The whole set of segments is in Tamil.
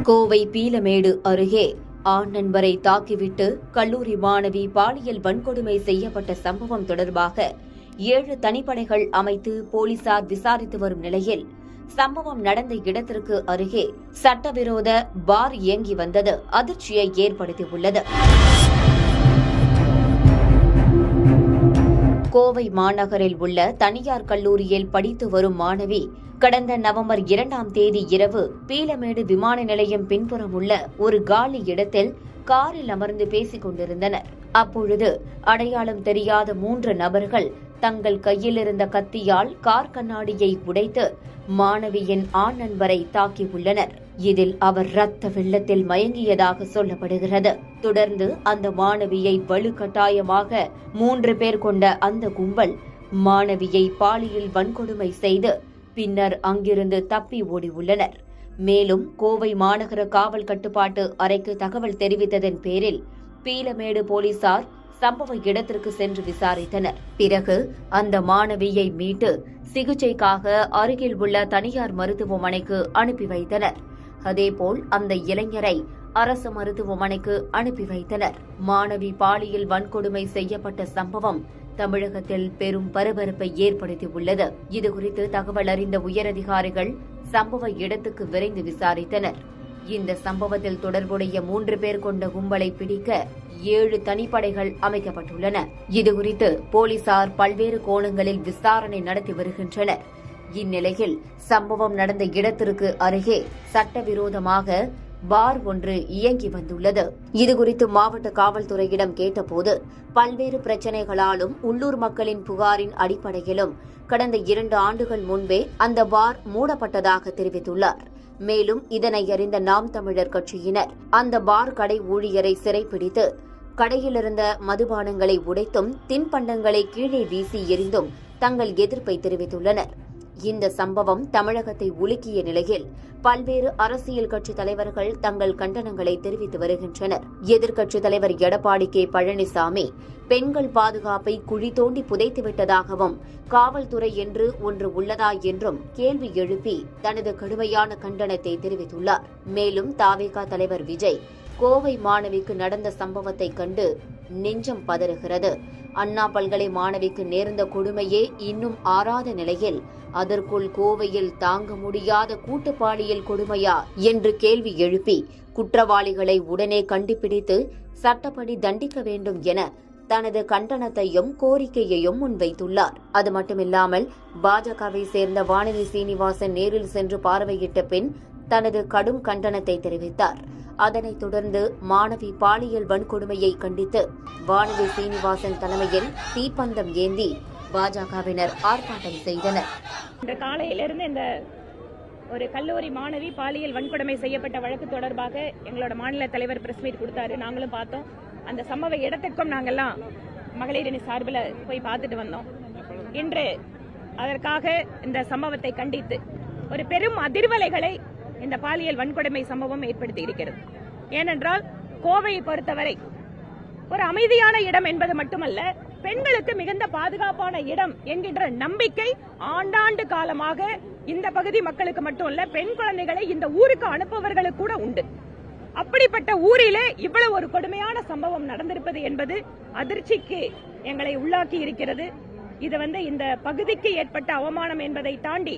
கோவை பீலமேடு அருகே ஆண் நண்பரை தாக்கிவிட்டு கல்லூரி மாணவி பாலியல் வன்கொடுமை செய்யப்பட்ட சம்பவம் தொடர்பாக 7 தனிப்படைகள் அமைத்து போலீசார் விசாரித்து வரும் நிலையில் சம்பவம் நடந்த இடத்திற்கு அருகே சட்டவிரோத பார் இயங்கி வந்தது அதிர்ச்சியை ஏற்படுத்தியுள்ளது. கோவை மாநகரில் உள்ள தனியார் கல்லூரியில் படித்து வரும் மாணவி கடந்த நவம்பர் 2ஆம் தேதி இரவு பீலமேடு விமான நிலையம் பின்புறம் உள்ள ஒரு காலி இடத்தில் காரில் அமர்ந்து பேசிக் கொண்டிருந்தனர். அப்பொழுது அடையாளம் தெரியாத 3 நபர்கள் தங்கள் கையில் இருந்த கத்தியால் கார் கண்ணாடியை உடைத்து மாணவியின் ஆண் நண்பரை தாக்கியுள்ளனர். இதில் அவர் இரத்த வெள்ளத்தில் மயங்கியதாக சொல்லப்படுகிறது. தொடர்ந்து அந்த மாணவியை வலுக்கட்டாயமாக 3 பேர் கொண்ட அந்த கும்பல் மாணவியை பாலியல் வன்கொடுமை செய்து பின்னர் அங்கிருந்து தப்பி ஓடியுள்ளனர். மேலும் கோவை மாநகர காவல் கட்டுப்பாட்டு அறைக்கு தகவல் தெரிவித்ததன் பேரில் பீலமேடு போலீசார் சம்பவ இடத்திற்கு சென்று விசாரித்தனர். பிறகு அந்த மாணவியை மீட்டு சிகிச்சைக்காக அருகில் உள்ள தனியார் மருத்துவமனைக்கு அனுப்பி வைத்தனர். அதேபோல் அந்த இளைஞரை அரசு மருத்துவமனைக்கு அனுப்பி வைத்தனர். மாணவி பாலியல் வன்கொடுமை செய்யப்பட்ட சம்பவம் தமிழகத்தில் பெரும் பரபரப்பை ஏற்படுத்தியுள்ளது. இதுகுறித்து தகவல் அறிந்த உயரதிகாரிகள் சம்பவ இடத்துக்கு விரைந்து விசாரித்தனர். இந்த சம்பவத்தில் தொடர்புடைய 3 பேர் கொண்ட கும்பலை பிடிக்க 7 தனிப்படைகள் அமைக்கப்பட்டுள்ளன. இதுகுறித்து போலீசார் பல்வேறு கோணங்களில் விசாரணை நடத்தி வருகின்றனர். இந்நிலையில் சம்பவம் நடந்த இடத்திற்கு அருகே சட்டவிரோதமாக பார் ஒன்று இயங்கி வந்துள்ளது. இதுகுறித்து மாவட்ட காவல்துறையிடம் கேட்டபோது பல்வேறு பிரச்சினைகளாலும் உள்ளூர் மக்களின் புகாரின் அடிப்படையிலும் கடந்த 2 ஆண்டுகள் முன்பே அந்த பார் மூடப்பட்டதாக தெரிவித்துள்ளார். மேலும் இதனை அறிந்த நாம் தமிழர் கட்சியினர் அந்த பார் கடை ஊழியரை சிறைப்பிடித்து கடையிலிருந்த மதுபானங்களை உடைத்தும் தின்பண்டங்களை கீழே வீசி எறிந்தும் தங்கள் எதிர்ப்பை தெரிவித்துள்ளனர். இந்த சம்பவம் தமிழகத்தை உலுக்கிய நிலையில் பல்வேறு அரசியல் கட்சி தலைவர்கள் தங்கள் கண்டனங்களை தெரிவித்து வருகின்றனர். எதிர்க்கட்சித் தலைவர் எடப்பாடி கே. பழனிசாமி பெண்கள் பாதுகாப்பை குழி தோண்டி புதைத்துவிட்டதாகவும் காவல்துறை என்று ஒன்று உள்ளதா என்றும் கேள்வி எழுப்பி தனது கடுமையான கண்டனத்தை தெரிவித்துள்ளார். மேலும் தவேக தலைவர் விஜய் கோவை மாணவிக்கு நடந்த சம்பவத்தை கண்டு நெஞ்சம் பதறுகிறது. அண்ணா பல்கலை மாணவிக்கு நேர்ந்த கொடுமையே இன்னும் ஆறாத நிலையில் அதற்குள் கோவையில் தாங்க முடியாத கூட்டு பாலியல் கொடுமையா என்று கேள்வி எழுப்பி குற்றவாளிகளை உடனே கண்டுபிடித்து சட்டப்படி தண்டிக்க வேண்டும் என தனது கண்டனத்தையும் கோரிக்கையையும் முன்வைத்துள்ளார். அது மட்டுமில்லாமல் பாஜகவை சேர்ந்த வானதி சீனிவாசன் நேரில் சென்று பார்வையிட்ட பின் தனது கடும் கண்டனத்தை தெரிவித்தார். அதனைத் தொடர்ந்து மாணவி பாலியல் வன்கொடுமையை கண்டித்து வானதி சீனிவாசன் தலைமையில் தீப்பந்தம் ஏந்தி பாஜகவினர் ஆர்ப்பாட்டம் செய்தனர். இன்று காலையிலிருந்து இந்த ஒரு கல்லூரி மாணவி பாலியல் வன்கொடுமை செய்யப்பட்ட வழக்கு தொடர்பாக எங்களோட மாநில தலைவர் பிரஸ் மீட் கொடுத்தாரு. நாங்களும் பார்த்தோம். அந்த சம்பவ இடத்திற்கும் நாங்கெல்லாம் மகளிரணி சார்பில் போய் பார்த்துட்டு வந்தோம். இன்று அதற்காக இந்த சம்பவத்தை கண்டித்து ஒரு பெரும் அதிர்வலைகளை இந்த பாலியல் வன்கொடுமை சம்பவம் ஏற்படுத்தி இருக்கிறது. ஏனென்றால் கோவையை பொறுத்தவரை ஒரு அமைதியான இடம் என்பது மட்டுமல்ல, பெண்களுக்கு மிகுந்த பாதுகாப்பான இடம் என்கின்ற நம்பிக்கை ஆண்டாண்டு காலமாக இந்த பகுதி மக்களுக்கு மட்டுமல்ல, பெண் குழந்தைகளை இந்த ஊருக்கு அனுப்புவர்களுக்கு கூட உண்டு. அப்படிப்பட்ட ஊரிலே இவ்வளவு ஒரு கொடுமையான சம்பவம் நடந்திருப்பது என்பது அதிர்ச்சிக்கு எங்களை உள்ளாக்கி இருக்கிறது. இது இந்த பகுதிக்கு ஏற்பட்ட அவமானம் என்பதை தாண்டி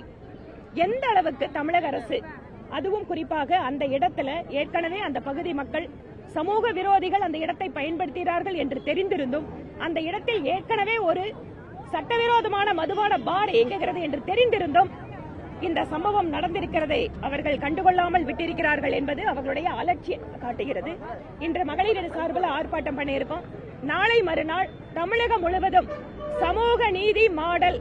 எந்த அளவுக்கு தமிழக அரசு, அதுவும் குறிப்பாக அந்த இடத்துல ஏற்கனவே அந்த பகுதி மக்கள் சமூக விரோதிகள் அந்த இடத்தை பயன்படுத்துகிறார்கள் என்று தெரிந்திருந்தும் அந்த இடத்தில் ஏற்கனவே ஒரு சட்டவிரோதமான மதுபான பார் இயங்குகிறது என்று தெரிந்திருந்தும் இந்த சம்பவம் நடந்திருக்கிறதை அவர்கள் கண்டுகொள்ளாமல் விட்டிருக்கிறார்கள் என்பது அவர்களுடைய அலட்சியம் காட்டுகிறது. இன்று மகளிர் சார்பில் ஆர்ப்பாட்டம் பண்ணியிருக்கோம். நாளை மறுநாள் தமிழகம் முழுவதும் சமூக நீதி மாடல்,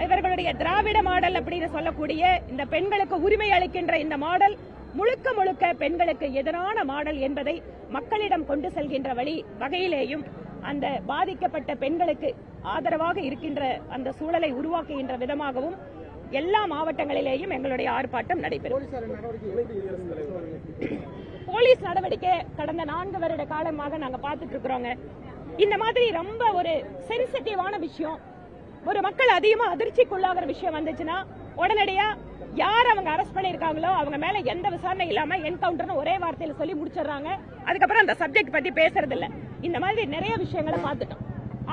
இவர்களுடைய திராவிட மாடல் அப்படின்னு சொல்லக்கூடிய இந்த பெண்களுக்கு உரிமை அளிக்கின்ற இந்த மாடல் முழுக்க முழுக்க பெண்களுக்கு எதிரான மாடல் என்பதை மக்களிடம் கொண்டு செல்கின்ற வகையிலேயும் அந்த பாதிக்கப்பட்ட பெண்களுக்கு ஆதரவாக இருக்கின்ற அந்த சூழலை உருவாக்குகின்ற விதமாகவும் எல்லா மாவட்டங்களிலேயும் எங்களுடைய ஆர்ப்பாட்டம் நடைபெறும். போலீஸ் நடவடிக்கை கடந்த 4 வருட காலமாக நாங்க பார்த்துட்டு இருக்கிறோங்க. இந்த மாதிரி ரொம்ப ஒரு சென்சிட்டிவான விஷயம், ஒரு மக்கள் அதிகமா அதிர்ச்சிக்குள்ளாகிற விஷயம் வந்துச்சுன்னா உடனடியா யார் அவங்க அரெஸ்ட் பண்ணிருக்காங்களோ அவங்க மேல எந்த விசாரணை இல்லாம என்கவுண்டர்னு ஒரே வார்த்தையில சொல்லி முடிச்சிடுறாங்க. அதுக்கப்புறம் அந்த சப்ஜெக்ட் பத்தி பேசுறது இல்ல. இந்த மாதிரி நிறைய விஷயங்களை பார்த்துட்டோம்.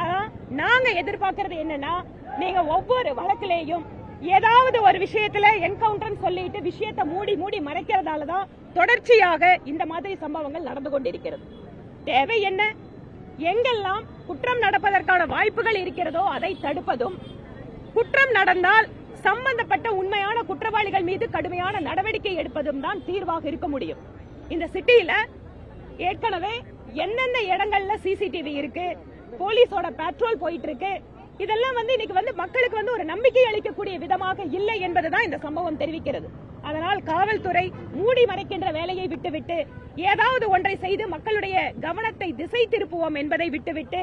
ஆனா நாங்க எதிர்பார்க்கறது என்னன்னா, நீங்க ஒவ்வொரு வழக்கிலேயும் ஏதாவது ஒரு விஷயத்துல என்கவுண்டர் சொல்லிட்டு விஷயத்தை மூடி மூடி மறைக்கிறதாலதான் தொடர்ச்சியாக இந்த மாதிரி சம்பவங்கள் நடந்து கொண்டிருக்கிறது. தேவை என்ன? எங்கெல்லாம் குற்றம் நடப்பதற்கான வாய்ப்புகள் இருக்கிறதோ அதை தடுப்பதும், குற்றம் நடந்தால் சம்பந்தப்பட்ட உண்மையான குற்றவாளிகள் மீது கடுமையான நடவடிக்கை எடுப்பதும் தான் தீர்வாக இருக்க முடியும். இந்த சிட்டியில ஏற்கனவே எந்தெந்த இடங்கள்ல சிசிடிவி இருக்கு, போலீஸோட பேட்ரோல் போயிட்டு இருக்கு, இதெல்லாம் இன்னைக்கு மக்களுக்கு ஒரு நம்பிக்கை அளிக்கக்கூடிய விதமாக இல்லை என்பதுதான் இந்த சம்பவம் தெரிவிக்கிறது. அதனால் காவல்துறை மூடி மறைக்கின்ற வேலையை விட்டுவிட்டு ஏதாவது ஒன்றை செய்து மக்களுடைய கவனத்தை திசை திருப்புவோம் என்பதை விட்டுவிட்டு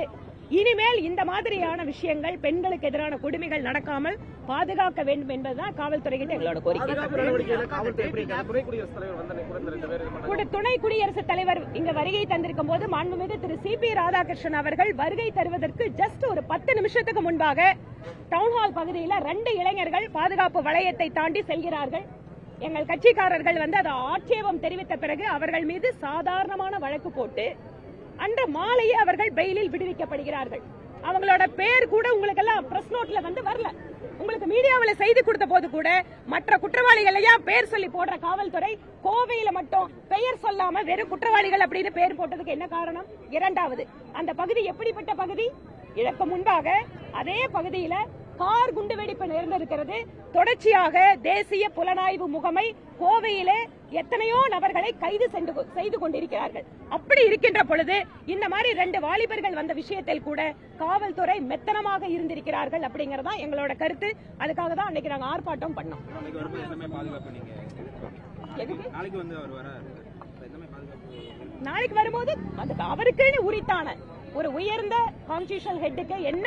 இனிமேல் இந்த மாதிரியான விஷயங்கள், பெண்களுக்கு எதிரான கொடுமைகள் நடக்காமல் பாதுகாக்க வேண்டும் என்பதுதான் காவல்துறை கிட்ட எங்களோட கோரிக்கை. துணை குடியரசுத் தலைவர் இங்க வருகை தந்திருக்கும் போது மாண்புமிகு திரு CP ராதாகிருஷ்ணன் அவர்கள் வருகை தருவதற்கு ஜஸ்ட் ஒரு 10 நிமிஷத்துக்கு முன்பாக டவுன்ஹால் பகுதியில் 2 இளைஞர்கள் பாதுகாப்பு வளையத்தை தாண்டி செல்கிறார்கள். எங்கள் கட்சிக்காரர்கள் அதை ஆட்சேபம் தெரிவித்த பிறகு அவர்கள் மீது சாதாரணமான வழக்கு போட்டு அன்று மாலையே அவர்கள் பெயிலில் விடுவிக்கப்படுகிறார்கள். அவங்களோட பேர் கூட உங்களுக்கு எல்லாம் பிரஸ் நோட்ல வரல. உங்களுக்கு மீடியாவில் செய்தி கொடுத்த போது கூட மற்ற குற்றவாளிகளையா பேர் சொல்லி போடுற காவல்துறை கோவையில மட்டும் பெயர் சொல்லாம வெறும் குற்றவாளிகள் அப்படின்னு பேர் போட்டதுக்கு என்ன காரணம்? இரண்டாவது, அந்த பகுதி எப்படிப்பட்ட பகுதி? இதற்கு முன்பாக அதே பகுதியில கார் குண்டுவெடிப்பு நேர்ந்திருக்கிறது. தொடர்ச்சியாக தேசிய புலனாய்வு முகமை கோவையிலே எத்தனையோ நபர்களை கைது செய்து கொண்டிருக்கிறார்கள். அப்படி இருக்கின்ற பொழுது இந்த மாதிரி 2 வாலிபர்கள் வந்த விஷயத்தில் கூட காவல்துறை மெத்தனமாக இருந்திருக்கிறார்கள் அப்படிங்கறதா எங்களோட கருத்து. அதுக்காக தான் அன்னைக்கு நாங்க ஆர்ப்பாட்டம் பண்ணோம். நாளைக்கு வரும்போது அவருக்குன்னு உரித்தான ஒரு உயர்ந்த கான்ஸ்டிடியூஷனல் ஹெட்டுக்கு என்ன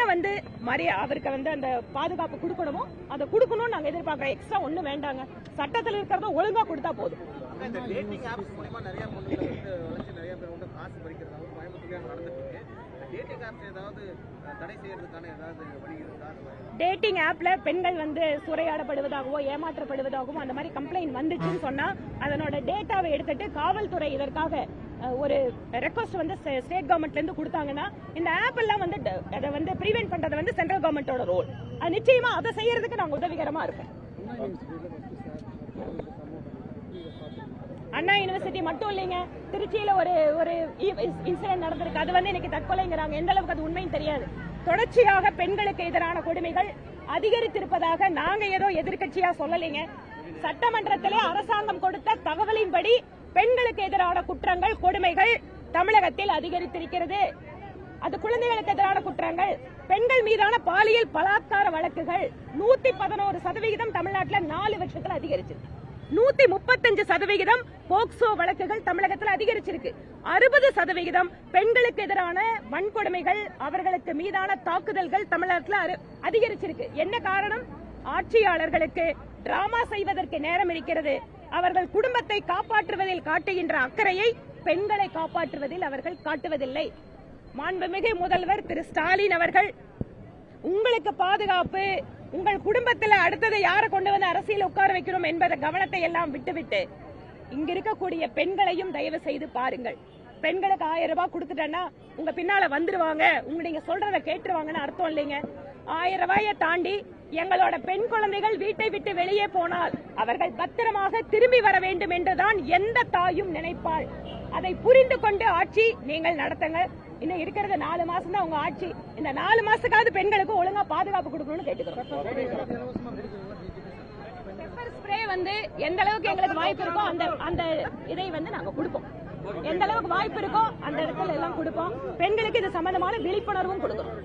அவருக்கு அந்த பாதுகாப்பு கொடுக்கணுமோ அதை கொடுக்கணும்னு நாங்க எதிர்பார்க்கிறோம். எக்ஸ்ட்ரா ஒண்ணும் வேண்டாங்க. சட்டத்தில் இருக்கிறத ஒழுங்கா கொடுத்தா போதும். டேட்டிங் ஆப்ல பெண்கள் சூறையாடப்படுவதாகவோ ஏமாற்றப்படுவதாகவோ அந்த மாதிரி கம்ப்ளைண்ட் வந்துச்சுன்னு சொன்னா அதனோட டேட்டாவை எடுத்துட்டு காவல்துறை இதற்காக ஒரு ரெக்வஸ்ட் ஸ்டேட் கவர்மெண்ட்ல இருந்து கொடுத்தாங்கன்னா இந்த ஆப் எல்லாம் அதை பிரிவென்ட் பண்றது சென்ட்ரல் கவர்மெண்டோட ரோல். அது நிச்சயமா அதை செய்யறதுக்கு நாங்க உதவிகரமா இருப்போம். அண்ணா யூனிவர்சிட்டி மட்டும் இல்லைங்க, திருச்சியில ஒரு இன்சிடென்ட் நடந்திருக்கு. அது இன்னைக்கு தற்கொலைங்கிறாங்க. எந்த அளவுக்கு அது உண்மைன்னு தெரியாது. தொடர்ச்சியாக பெண்களுக்கு எதிரான கொடுமைகள் அதிகரித்திருப்பதாக நாங்க ஏதோ எதிர்க்கட்சியா சொல்லலைங்க. சட்டமன்றத்திலே அரசாங்கம் கொடுத்த தகவலின்படி பெண்களுக்கு எதிரான குற்றங்கள், கொடுமைகள் தமிழகத்தில் அதிகரித்திருக்கிறது. அது குழந்தைகளுக்கு எதிரான குற்றங்கள், பெண்கள் மீதான பாலியல் பலாத்கார வழக்குகள் 111% தமிழ்நாட்டில் 4 வருஷத்துல அதிகரிச்சு. 135% போக்சோ வழக்குகள் தமிழகத்தில் அதிகரிச்சிருக்கு. 60% பெண்களுக்கு எதிரான வன்கொடுமைகள், அவர்களுக்கு மீதான தாக்குதல்கள் தமிழகத்தில் அதிகரிச்சிருக்கு. என்ன காரணம்? ஆட்சியாளர்களுக்கு டிராமா செய்வதற்கு நேரம் இருக்கிறது. அவர்கள் குடும்பத்தை காப்பாற்றுவதில் காட்டுகின்ற அக்கறையை பெண்களை காப்பாற்றுவதில் அவர்கள் காட்டுவதில்லை. மாண்புமிகு முதல்வர் திரு ஸ்டாலின் அவர்கள் உங்களுக்கு பாதுகாப்பு, உங்கள் குடும்பத்தில் அடுத்ததை யாரை கொண்டு அரசியல் உட்கார வைக்கிறோம் என்பதை கவனத்தை எல்லாம் விட்டுவிட்டு இங்க இருக்கக்கூடிய பெண்களையும் தயவு செய்து பாருங்கள். பெண்களுக்கு 1000 ரூபாய் கொடுத்துட்டேன்னா உங்க பின்னால வந்துருவாங்க, நீங்க சொல்றத கேட்டுருவாங்கன்னு அர்த்தம் இல்லைங்க. 1000 ரூபாயை தாண்டி எங்களோட பெண் குழந்தைகள் வீட்டை விட்டு வெளியே போனால் அவர்கள் பத்திரமாக திரும்பி வர வேண்டும் என்றுதான் எந்த தாயும் நினைப்பாள். அதை புரிந்து கொண்டு ஆட்சி நீங்கள் நடத்துங்க. இன்னும் இருக்கிறது 4 மாசம் தான் உங்க ஆட்சி. இந்த 4 மாசத்துக்காவது பெண்களுக்கு ஒழுங்கா பாதுகாப்பு கொடுக்கணும்னு கேட்டுக்கிறோம். பெப்பர் ஸ்ப்ரே எந்த அளவுக்கு எங்களுக்கு வாய்ப்பு இருக்கோ அந்த இதை நாங்க கொடுப்போம். எந்த அளவுக்கு வாய்ப்பு இருக்கோ அந்த இடத்துல எல்லாம் கொடுப்போம். பெண்களுக்கு இது சம்பந்தமான விழிப்புணர்வும் கொடுக்கிறோம்.